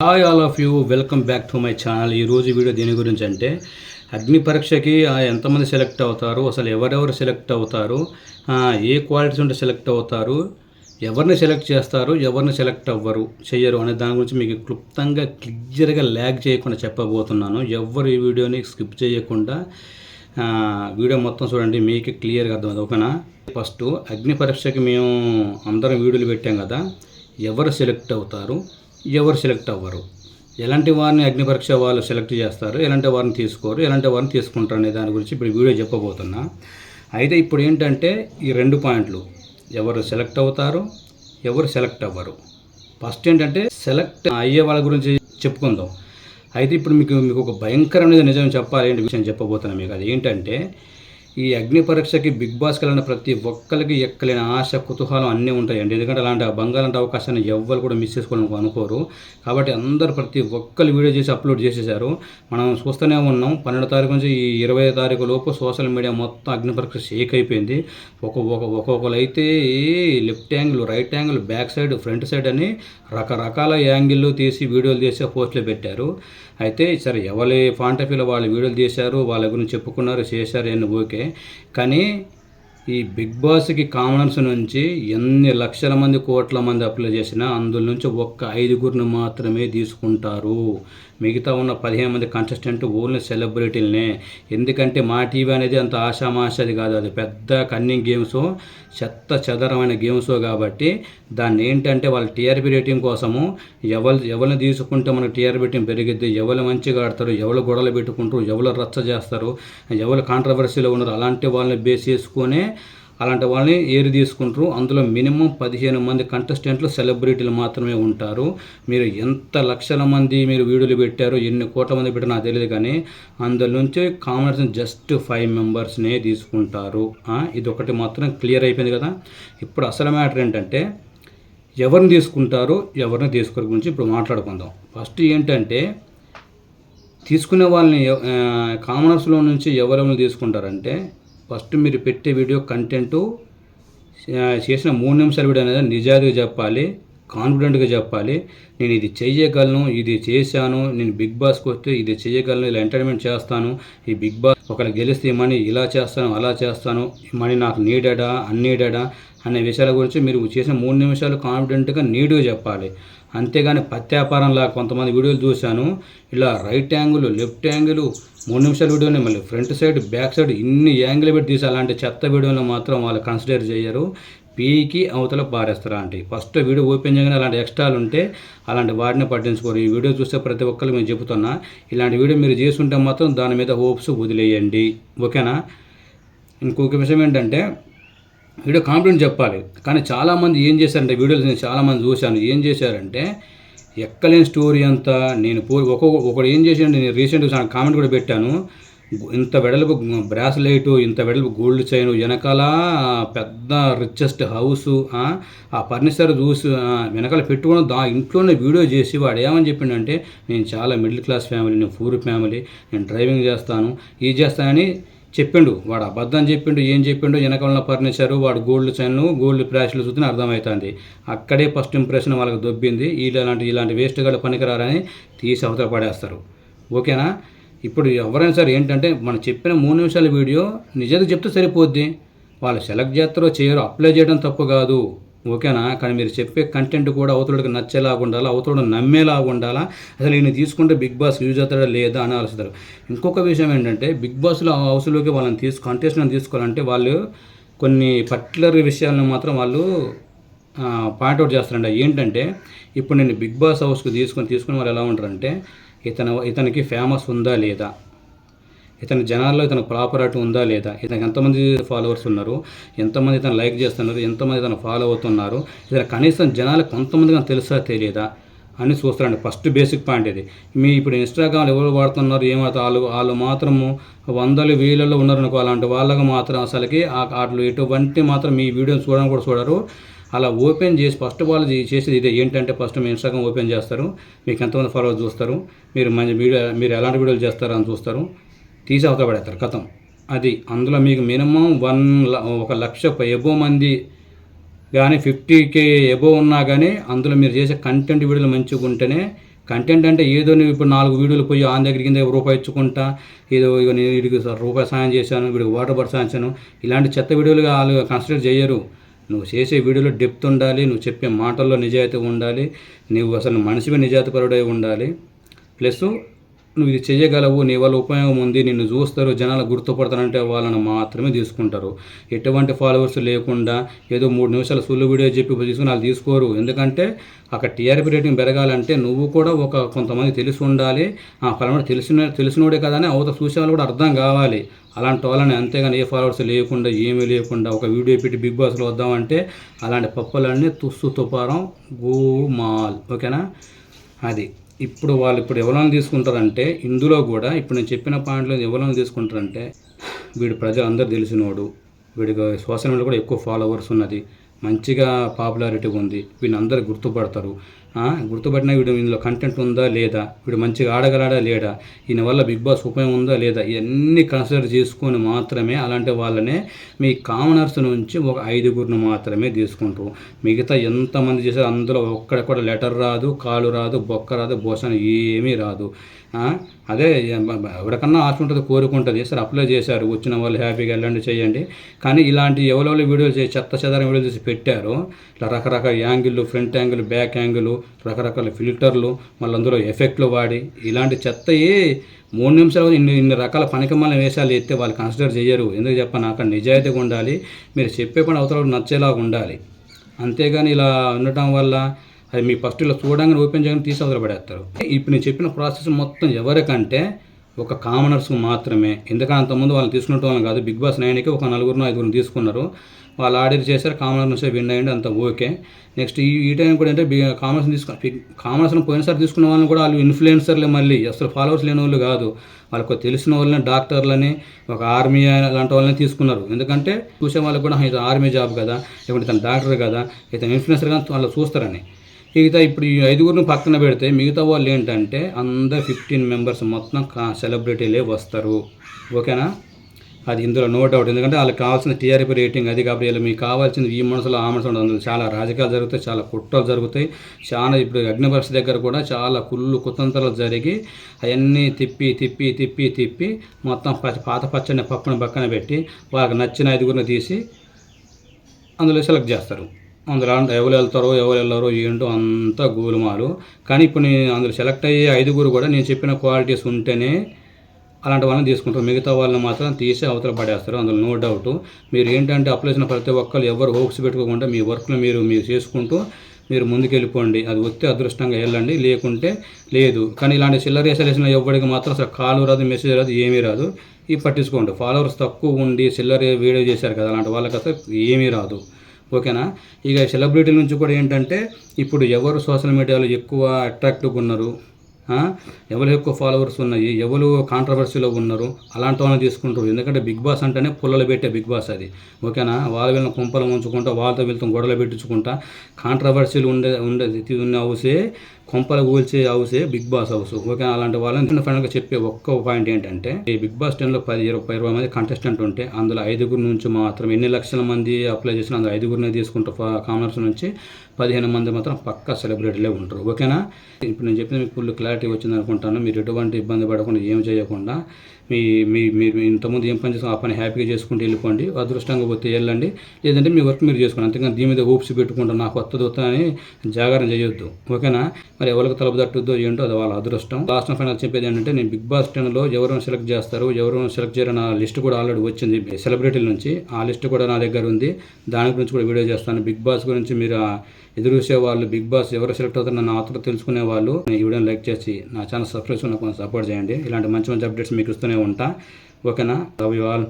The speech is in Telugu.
Hi all of you, welcome back to my channel. ఈరోజు వీడియో దేని గురించి అంటే అగ్ని పరీక్షకి ఎంతమంది సెలెక్ట్ అవుతారు, అసలు ఎవరెవరు సెలెక్ట్ అవుతారు, ఏ క్వాలిటీస్ ఉంటే సెలెక్ట్ అవుతారు, ఎవరిని సెలెక్ట్ చేస్తారు, ఎవరిని సెలెక్ట్ చెయ్యరు అనే దాని గురించి మీకు క్లుప్తంగా క్లియర్గా ల్యాగ్ చేయకుండా చెప్పబోతున్నాను. ఎవరు ఈ వీడియోని స్కిప్ చేయకుండా వీడియో మొత్తం చూడండి, మీకు క్లియర్గా అర్థమవుతుంది. ఓకేనా? ఫస్ట్ అగ్ని పరీక్షకి మేము అందరం వీడియోలు పెట్టాం కదా, ఎవరు సెలెక్ట్ అవుతారు, ఎవరు సెలెక్ట్ అవ్వరు, ఎలాంటి వారిని అగ్ని పరీక్ష వాళ్ళు సెలెక్ట్ చేస్తారు, ఎలాంటి వారిని తీసుకోరు, ఎలాంటి వారిని తీసుకుంటారు అనే దాని గురించి ఇప్పుడు వీడియో చెప్పబోతున్నా. అయితే ఇప్పుడు ఏంటంటే ఈ 2 పాయింట్లు, ఎవరు సెలెక్ట్ అవుతారు, ఎవరు సెలెక్ట్ అవ్వరు. ఫస్ట్ ఏంటంటే సెలెక్ట్ అయ్యే వాళ్ళ గురించి చెప్పుకుందాం. అయితే ఇప్పుడు మీకు ఒక భయంకరమైన నిజం చెప్పాలి, ఏంటి విషయం చెప్పబోతున్నాను మీకు. అది ఏంటంటే ఈ అగ్ని పరీక్షకి బిగ్ బాస్కి వెళ్ళిన ప్రతి ఒక్కరికి ఎక్కలేని ఆశ, కుతూహలం అన్నీ ఉంటాయండి. ఎందుకంటే అలాంటి బంగాళంటే అవకాశాన్ని ఎవ్వరు కూడా మిస్ చేసుకోవడం అనుకోరు. కాబట్టి అందరూ ప్రతి ఒక్కరు వీడియో చేసి అప్లోడ్ చేసేసారు. మనం చూస్తూనే ఉన్నాం. 12వ తారీఖు నుంచి ఈ 20వ తారీఖు లోపు సోషల్ మీడియా మొత్తం అగ్ని పరీక్ష షేక్ అయిపోయింది. ఒక్కొక్కరు అయితే left angle, right angle, back side, front side అని రకరకాల యాంగిల్లో తీసి వీడియోలు తీసి పోస్టులు పెట్టారు. అయితే సరే, ఎవరి పాయింట్ ఆఫ్ వ్యూలో వాళ్ళు వీడియోలు చేశారు, వాళ్ళ గురించి చెప్పుకున్నారు, చేశారు అని ఓకే. కానీ ఈ బిగ్ బాస్కి కామనర్స్ నుంచి ఎన్ని లక్షల మంది, కోట్ల మంది అప్లై చేసినా అందులో నుంచి ఒక్క 5గురిని మాత్రమే తీసుకుంటారు. మిగతా ఉన్న 15 మంది కంటెస్టెంట్ ఓన్లీ సెలబ్రిటీలనే. ఎందుకంటే మా టీవీ అనేది అంత ఆషామాషది కాదు, అది పెద్ద కన్నింగ్ గేమ్స్, చెత్త చెదరమైన గేమ్స్. కాబట్టి దాన్ని ఏంటంటే వాళ్ళ టీఆర్పీ రేటింగ్ కోసము ఎవరిని తీసుకుంటే మనకు టీఆర్పీ రేటింగ్ పెరిగిద్ది, ఎవరు మంచిగా ఆడతారు, ఎవరు గొడవలు పెట్టుకుంటారు, ఎవరు రచ్చ చేస్తారు, ఎవరు కాంట్రవర్సీలో ఉన్నారు, అలాంటి వాళ్ళని బేస్ చేసుకునే అలాంటి వాళ్ళని ఏరి తీసుకుంటారు. అందులో మినిమం 15 మంది కంటెస్టెంట్లు సెలబ్రిటీలు మాత్రమే ఉంటారు. మీరు ఎంత లక్షల మంది మీరు వీడియోలు పెట్టారో, ఎన్ని కోట్ల మంది పెట్టారో నాకు తెలియదు, కానీ అందులో నుంచి కామనర్స్ జస్ట్ 5 మెంబర్స్నే తీసుకుంటారు. ఇది ఒకటి మాత్రం క్లియర్ అయిపోయింది కదా. ఇప్పుడు అసలు మ్యాటర్ ఏంటంటే ఎవరిని తీసుకుంటారు, ఎవరిని తీసుకోరు గురించి ఇప్పుడు మాట్లాడుకుందాం. ఫస్ట్ ఏంటంటే తీసుకునే వాళ్ళని కామనర్స్లో నుంచి ఎవరెవరిని తీసుకుంటారంటే, ఫస్ట్ మీరు పెట్టే వీడియో కంటెంటు చేసిన 3 నిమిషాల వీడియో అనేది నిజాయితీగా చెప్పాలి, కాన్ఫిడెంట్గా చెప్పాలి. నేను ఇది చేయగలను, ఇది చేశాను, నేను బిగ్ బాస్కి వస్తే ఇది చేయగలను, ఇలా ఎంటర్టైన్మెంట్ చేస్తాను, ఈ బిగ్ బాస్ ఒకరు గెలిస్తే ఈ మనీ ఇలా చేస్తాను, అలా చేస్తాను, ఈ మనీ నాకు నీడెడా అన్నీడెడా అనే విషయాల గురించి మీరు చేసిన 3 నిమిషాలు కాన్ఫిడెంట్గా నీట్గా చెప్పాలి. అంతేగాని పత్యాపారంలా కొంతమంది వీడియోలు చూశాను, ఇలా రైట్ యాంగిల్, లెఫ్ట్ యాంగిల్, 3 నిమిషాల వీడియోని మళ్ళీ ఫ్రంట్ సైడ్, బ్యాక్ సైడ్ ఇన్ని యాంగిల్ పెట్టి తీసి అలాంటి చెత్త వీడియోలు మాత్రం వాళ్ళు కన్సిడర్ చేయరు. పీకి అవతల పారేస్తారు. అంటే ఫస్ట్ వీడియో ఓపెన్ చేయగానే అలాంటి ఎక్స్ట్రాలు ఉంటే అలాంటి వాటిని పట్టించుకోరు. ఈ వీడియో చూస్తే ప్రతి ఒక్కరు మేము చెబుతున్నా, ఇలాంటి వీడియో మీరు చేసుంటే మాత్రం దాని మీద హోప్స్ వదిలేయండి. ఓకేనా? ఇంకొక విషయం ఏంటంటే వీడియో కాన్ఫిడెంట్ చెప్పాలి. కానీ చాలామంది ఏం చేశారంటే, వీడియోస్ నేను చాలామంది చూశాను, ఏం చేశారంటే ఎక్కలేని స్టోరీ అంతా నేను ఒకడు ఏం చేశాడు, నేను రీసెంట్గా కామెంట్ కూడా పెట్టాను, ఇంత వెడల్పు బ్రాస్లైటు, ఇంత వెడల్పు గోల్డ్ చైన్, వెనకాల పెద్ద రిచెస్ట్ హౌసు, ఆ ఫర్నిచర్ చూసి వెనకాల పెట్టుకుని ఇంట్లోనే వీడియో చేసి వాడు ఏమని చెప్పిండంటే, నేను చాలా మిడిల్ క్లాస్ ఫ్యామిలీ, నేను పూర్ ఫ్యామిలీ, నేను డ్రైవింగ్ చేస్తాను, ఇది చేస్తానని చెప్పిండు. వాడు అబద్ధం చెప్పిండు. ఏం చెప్పిండు, వెనకాల ఫర్నిచరు, వాడు గోల్డ్ చైన్, గోల్డ్ ఫ్లాష్లు చూస్తే అర్థమవుతుంది. అక్కడే ఫస్ట్ ఇంప్రెషన్ వాళ్ళకి దొబ్బింది. ఇలాంటి వేస్ట్ గడ పనికిరారని తీసి అవతల పడేస్తారు. ఓకేనా? ఇప్పుడు ఎవరైనా సరే ఏంటంటే మనం చెప్పిన 3 నిమిషాల వీడియో నిజంగా చెప్తే సరిపోద్ది. వాళ్ళు సెలెక్ట్ చేస్తారో చేయరో అప్లై చేయడం తప్పు కాదు. ఓకేనా? కానీ మీరు చెప్పే కంటెంట్ కూడా అవతలకి నచ్చేలాగా ఉండాలా, అవతల నమ్మేలాగా ఉండాలా. అసలు ఈయన తీసుకుంటే బిగ్ బాస్ యూజ్ అవుతాడా లేదా అని ఆలోచిస్తారు. ఇంకొక విషయం ఏంటంటే బిగ్ బాస్లో హౌస్లోకి వాళ్ళని కంటెస్టెంట్ తీసుకోవాలంటే వాళ్ళు కొన్ని పర్టికులర్ విషయాలను మాత్రం వాళ్ళు పాయింట్అవుట్ చేస్తారంట. ఏంటంటే ఇప్పుడు నేను బిగ్ బాస్ హౌస్కి తీసుకుని వాళ్ళు ఎలా ఉంటారంటే, ఇతనికి ఫేమస్ ఉందా లేదా, ఇతని జనాల్లో ఇతనికి ప్రాపర్టీ ఉందా లేదా, ఇతనికి ఎంతమంది ఫాలోవర్స్ ఉన్నారు, ఎంతమంది ఇతను లైక్ చేస్తున్నారు, ఎంతమంది ఇతను ఫాలో అవుతున్నారు, ఇతను కనీసం జనాలు కొంతమందిగా తెలుసా తెలియదా అని చూస్తారండి. ఫస్ట్ బేసిక్ పాయింట్ ఇది. ఇప్పుడు ఇన్స్టాగ్రామ్ ఎవరు వాడుతున్నారు, ఏమవుతారు, వాళ్ళు మాత్రము 100,000 1000 ఉన్నారనుకో, అలాంటి వాళ్ళకి మాత్రం అసలుకి అట్లు ఎటువంటి మాత్రం మీ వీడియోని చూడడం కూడా చూడరు. అలా ఓపెన్ చేసి ఫస్ట్ వాళ్ళు చేసేది ఇదే. ఏంటంటే ఫస్ట్ మీ ఇన్స్టాగ్రామ్ ఓపెన్ చేస్తారు, మీకు ఎంతమంది ఫాలోవర్స్ చూస్తారు, మీరు ఎలాంటి వీడియోలు చేస్తారో అని చూస్తారు, తీసి అవతల పడేస్తారు, కథం. అది అందులో మీకు మినిమం 1,00,000 ఎబో మంది కానీ 50K ఎబో ఉన్నా కానీ అందులో మీరు చేసే కంటెంట్ వీడియోలు మంచిగా ఉంటేనే కంటెంట్ అంటే ఏదో నువ్వు ఇప్పుడు 4 వీడియోలు పోయి ఆన్ దగ్గరికి కింద రూపాయి ఇచ్చుకుంటా ఏదో ఇక నేను వీడికి రూపాయి సాయం చేశాను, వీడికి వాటర్ బాటిల్ సాయించాను, ఇలాంటి చెత్త వీడియోలుగా వాళ్ళు కన్సిడర్ చేయరు. నువ్వు చేసే వీడియోలో డెప్త్ ఉండాలి, నువ్వు చెప్పే మాటల్లో నిజాయితీ ఉండాలి, నువ్వు అసలు మనిషిగా నిజాయితీపరుడై ఉండాలి. ప్లస్ నువ్వు ఇది చేయగలవు, నీ వల్ల ఉపయోగం ఉంది, నిన్ను చూస్తారు, జనాలు గుర్తుపడతానంటే వాళ్ళని మాత్రమే తీసుకుంటారు. ఎటువంటి ఫాలోవర్స్ లేకుండా ఏదో 3 నిమిషాలు సుల్లు వీడియో చెప్పి తీసుకుని వాళ్ళు తీసుకోరు. ఎందుకంటే అక్కడ టీఆర్పీ రేటింగ్ పెరగాలంటే నువ్వు కూడా కొంతమంది తెలిసి ఉండాలి, ఫలానా తెలిసినోడే కదా అని అవతల చూసే వాళ్ళు కూడా అర్థం కావాలి. అలాంటి వాళ్ళని, అంతేగాని ఏ ఫాలోవర్స్ లేకుండా ఏమీ లేకుండా ఒక వీడియో పెట్టి బిగ్ బాస్లో వద్దామంటే అలాంటి పప్పులన్నీ తుస్సు తుపారం గోమాల్. ఓకేనా? అది ఇప్పుడు ఎవరైనా తీసుకుంటారంటే ఇందులో కూడా ఇప్పుడు నేను చెప్పిన పాయింట్లో ఎవరైనా తీసుకుంటారంటే వీడు ప్రజలందరూ తెలిసినోడు, వీడికి సోషల్ మీడియా కూడా ఎక్కువ ఫాలోవర్స్ ఉన్నది, మంచిగా పాపులారిటీ ఉంది, వీడిని అందరూ గుర్తుపడతారు. గుర్తుపట్టిన వీడు ఇందులో కంటెంట్ ఉందా లేదా, వీడు మంచిగా ఆడగలడా లేడా, ఈయన వల్ల బిగ్ బాస్ ఉపయోగం ఉందా లేదా, ఇవన్నీ కన్సిడర్ చేసుకొని మాత్రమే అలాంటి వాళ్ళనే మీ కామనర్స్ నుంచి ఒక 5గురిని మాత్రమే తీసుకుంటారు. మిగతా ఎంతమంది చేశారు అందులో ఒక్కడిక్కడ లెటర్ రాదు, కాలు రాదు, బొక్క రాదు, భోషణ ఏమీ రాదు. అదే ఎవరికన్నా ఆశ ఉంటుంది, కోరుకుంటుంది, సరే అప్లై చేశారు, వచ్చిన వాళ్ళు హ్యాపీగా వెళ్ళండి చేయండి. కానీ ఇలాంటి ఎవరెవరు వీడియోలు చేసి చెత్త చెదారం వీడియోలు చేసి పెట్టారో, ఇట్లా రకరకాల యాంగిళ్ళు, ఫ్రంట్ యాంగిల్, బ్యాక్ యాంగిల్, రకరకాల ఫిల్టర్లు, మళ్ళీ అందులో ఎఫెక్ట్లు వాడి ఇలాంటి చెత్తయి 3 నిమిషాలు ఇన్ని రకాల పనికిమాల వేషాలు ఎత్తే వాళ్ళు కన్సిడర్ చేయరు. ఎందుకు చెప్పను, అక్కడ నిజాయితీగా ఉండాలి, మీరు చెప్పే పని అవతల నచ్చేలాగా ఉండాలి. అంతేగాని ఇలా ఉండటం వల్ల అది మీ ఫస్ట్ ఇలా చూడంగానే ఓపెన్ చేయగానే తీసి అవతల పడేస్తారు. ఇప్పుడు నేను చెప్పిన ప్రాసెస్ మొత్తం ఎవరికంటే ఒక కామనర్స్కి మాత్రమే. ఎందుకంటే అంతకుముందు వాళ్ళు తీసుకున్నట్టు వాళ్ళని కాదు, బిగ్ బాస్ 9కి ఒక 4-5 తీసుకున్నారు, వాళ్ళు ఆర్డర్ చేశారు, కామనర్స్ నుంచి విన్ అయ్యండి, అంత ఓకే. నెక్స్ట్ ఈ టైం కూడా అంటే కామనర్స్ని పోయినసారి తీసుకున్న వాళ్ళని కూడా వాళ్ళు ఇన్ఫ్లుయెన్సర్లే, మళ్ళీ అసలు ఫాలోవర్స్ లేని వాళ్ళు కాదు, వాళ్ళకు తెలిసిన వాళ్ళని, డాక్టర్లని, ఒక ఆర్మీ అలాంటి వాళ్ళని తీసుకున్నారు. ఎందుకంటే చూసే వాళ్ళకి కూడా ఇది ఆర్మీ జాబ్ కదా, లేకుంటే తన డాక్టర్ కదా, ఇతను ఇన్ఫ్లుయెన్సర్ కానీ వాళ్ళు చూస్తారని. ఇప్పుడు ఈ 5గురిని పక్కన పెడితే మిగతా వాళ్ళు ఏంటంటే అందరు 15 మెంబర్స్ మొత్తం సెలబ్రిటీలే వస్తారు. ఓకేనా? అది ఇందులో నో డౌట్. ఎందుకంటే వాళ్ళకి కావాల్సిన టీఆర్పీ రేటింగ్ అది, కాబట్టి మీకు కావాల్సింది ఈ మనసులో ఆ మనసులో అందులో చాలా రాజకీయాలు జరుగుతాయి, చాలా కుట్రలు జరుగుతాయి, చాలా ఇప్పుడు అగ్నిపరీక్ష దగ్గర కూడా చాలా కుతంత్రాలు జరిగి అవన్నీ తిప్పి మొత్తం పాత పచ్చని పప్పును పక్కన పెట్టి వాళ్ళకి నచ్చిన 5గురిని తీసి అందులో సెలెక్ట్ చేస్తారు. అందులో ఎవరు వెళ్తారో ఎవరు వెళ్ళారో ఏంటో అంతా గోలుమాలు. కానీ ఇప్పుడు నేను అందులో సెలెక్ట్ అయ్యే 5గురు కూడా నేను చెప్పిన క్వాలిటీస్ ఉంటేనే అలాంటి వాళ్ళని తీసుకుంటారు, మిగతా వాళ్ళని మాత్రం తీసి అవతల పడేస్తారు, అందులో నో డౌట్. మీరు ఏంటంటే అప్లై చేసిన ప్రతి ఒక్కరు ఎవరు హోప్స్ పెట్టుకోకుండా మీ వర్క్ను మీరు చేసుకుంటూ మీరు ముందుకు వెళ్ళిపోండి. అది వస్తే అదృష్టంగా వెళ్ళండి, లేకుంటే లేదు. కానీ ఇలాంటి చిల్లరేసాలు వేసిన ఎవరికి మాత్రం అసలు కాల్ రాదు, మెసేజ్ రాదు, ఏమీ రాదు. ఇవి పట్టించుకోండి. ఫాలోవర్స్ తక్కువ ఉండి చిల్లర వీడియో చేశారు కదా, అలాంటి వాళ్ళకి అసలు ఏమీ రాదు. ఓకేనా? ఇక సెలబ్రిటీల నుంచి కూడా ఏంటంటే ఇప్పుడు ఎవరు సోషల్ మీడియాలో ఎక్కువ అట్రాక్టివ్గా ఉన్నారు, ఎవరు ఎక్కువ ఫాలోవర్స్ ఉన్నాయి, ఎవరు కాంట్రవర్సీలో ఉన్నారు, అలాంటి వాళ్ళని తీసుకుంటారు. ఎందుకంటే బిగ్ బాస్ అంటేనే పుల్లలు పెట్టే బిగ్ బాస్ అది. ఓకేనా? వాళ్ళ వీళ్ళని కుంపలు ఉంచుకుంటా, వాళ్ళతో వీళ్ళతో గొడవలు పెట్టించుకుంటా, కాంట్రవర్సీలు ఉన్న హౌసే, కొంపలు కూల్చే హౌసే బిగ్ బాస్ హౌస్. ఓకే? అలాంటి వాళ్ళని ఫైనల్గా చెప్పే ఒక్క పాయింట్ ఏంటంటే, ఈ బిగ్ బాస్ 10లో 10-20 మంది కంటెస్టెంట్ ఉంటే అందులో 5గురి నుంచి మాత్రం ఎన్ని లక్షల మంది అప్లై చేసినా అందులో 5గురిని తీసుకుంటారు. కామనర్స్ నుంచి 15 మంది మాత్రం పక్కా సెలబ్రిటీలే ఉంటారు. ఓకేనా? ఇప్పుడు నేను చెప్పిన మీకు ఫుల్ క్లారిటీ వచ్చింది అనుకుంటాను. మీరు ఎటువంటి ఇబ్బంది పడకుండా, ఏం చేయకుండా మీరు ఇంతకుముందు ఏం పని చేస్తాం ఆ పని హ్యాపీగా చేసుకుంటూ వెళ్ళిపోండి. అదృష్టంగా పోతే వెళ్ళండి, లేదంటే మీ వర్క్ మీరు చేసుకోండి. అంతేగాని దీని మీద హోప్స్ పెట్టుకుంటాం నాకు వస్తుంది అని జాగ్రత్త చేయొద్దు. ఓకేనా? మరి ఎవరికి తలుపు తట్టుద్దో ఏంటో అది వాళ్ళ అదృష్టం. లాస్ట్ ఫైనల్ చెప్పేది ఏంటంటే, నేను బిగ్ బాస్ 10లో ఎవరైనా సెలెక్ట్ చేస్తారు, ఎవరైనా సెలెక్ట్ చేయరు నా లిస్ట్ కూడా ఆల్రెడీ వచ్చింది సెలబ్రిటీల నుంచి. ఆ లిస్ట్ కూడా నా దగ్గర ఉంది, దాని గురించి కూడా వీడియో చేస్తాను. బిగ్ బాస్ గురించి మీరు ఎదురు చూసే వాళ్ళు, బిగ్ బాస్ ఎవరు సెలెక్ట్ అవుతారో నన్ను ఆతృత తెలుసుకునే వాళ్ళు ఈ వీడియోని లైక్ చేసి నా ఛానల్ సబ్స్క్రైబ్ చేసుకుని నాకు సపోర్ట్ చేయండి. ఇలాంటి మంచి మంచి అప్డేట్స్ మీకు ఇస్తూనే ఉంటా. ఓకేనా? Love you all.